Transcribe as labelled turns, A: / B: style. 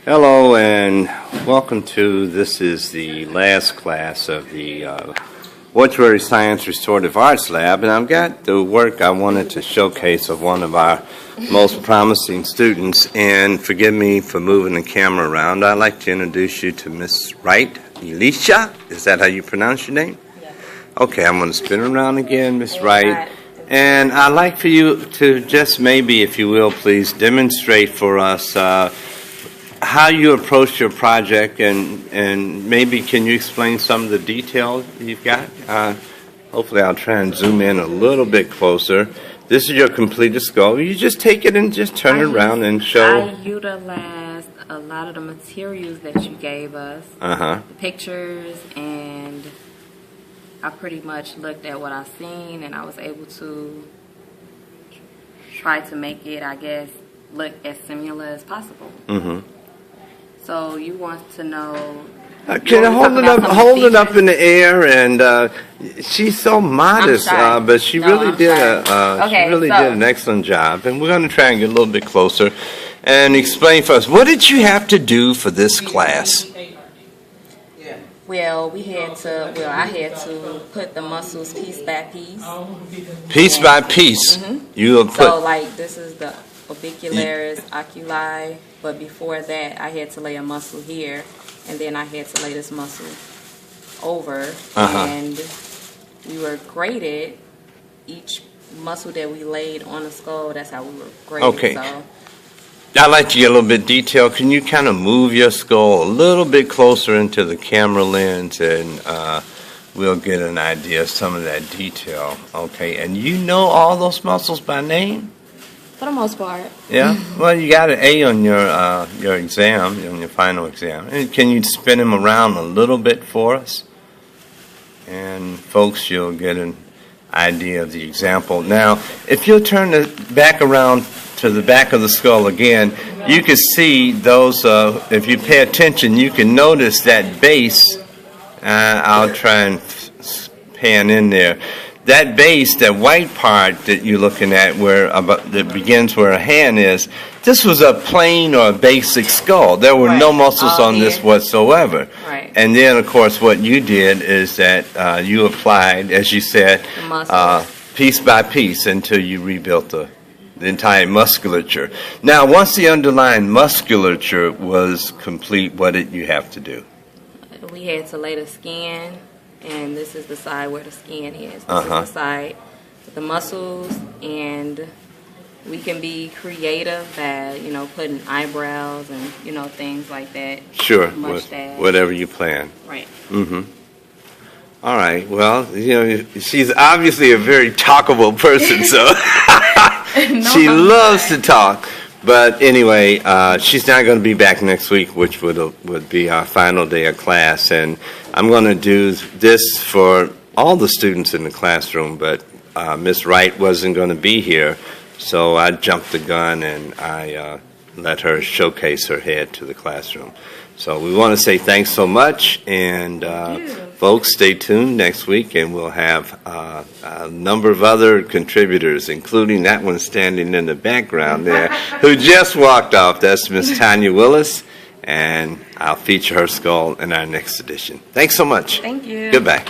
A: Hello and welcome to, this is the last class of the Mortuary Science Restorative Arts Lab, and I've got the work I wanted to showcase of one of our most promising students. And forgive me for moving the camera around. I'd like to introduce you to Miss Wright, Elisha. Is that how you pronounce your name?
B: Yes.
A: Okay, I'm going to spin around again, Miss Wright. And I'd like for you to just maybe, if you will, please demonstrate for us how you approach your project, and maybe can you explain some of the details you've got? Hopefully I'll try and zoom in a little bit closer. This is your completed skull. You just take it and just turn it around and show.
B: I utilized a lot of the materials that you gave us, the pictures, and I pretty much looked at what I seen, and I was able to try to make it, I guess, look as similar as possible. So you want to know?
A: Can I hold it up in the air? And she's so modest, but she really did did an excellent job. And we're going to try and get a little bit closer and explain for us, what did you have to do for this class?
B: Well, I had to put the muscles piece by piece.
A: Piece by piece. You put.
B: So like this is the orbicularis, oculi, but before that I had to lay a muscle here, and then I had to lay this muscle over, and we were graded each muscle that we laid on the skull. That's how we were graded.
A: Okay.
B: So
A: I'd like to get a little bit detailed. Can you kind of move your skull a little bit closer into the camera lens, and we'll get an idea of some of that detail. Okay, and you know all those muscles by name?
B: For the most part.
A: Yeah? Well, you got an A on your exam, on your final exam. And can you spin him around a little bit for us? And folks, you'll get an idea of the example. Now, if you'll turn it back around to the back of the skull again, you can see those, if you pay attention, you can notice that base. I'll try and pan in there. That base, that white part that you're looking at, that begins where a hand is, this was a plain or a basic skull. There were no muscles on this whatsoever.
B: Right.
A: And then, of course, what you did is that you applied, as you said, piece by piece until you rebuilt the entire musculature. Now, once the underlying musculature was complete, what did you have to do?
B: We had to lay the skin. And this is the side where the skin is. This is the side with the muscles, and we can be creative by, putting eyebrows and, things like that.
A: Sure, whatever you plan.
B: Right.
A: All right, well, she's obviously a very talkable person, so she loves to talk. But anyway, she's not going to be back next week, which would be our final day of class. And I'm going to do this for all the students in the classroom, but Miss Wright wasn't going to be here, so I jumped the gun and I let her showcase her head to the classroom. So we want to say thanks so much, and folks, stay tuned next week, and we'll have a number of other contributors, including that one standing in the background there, who just walked off. That's Miss Tanya Willis, and I'll feature her skull in our next edition. Thanks so much.
B: Thank you.
A: Goodbye.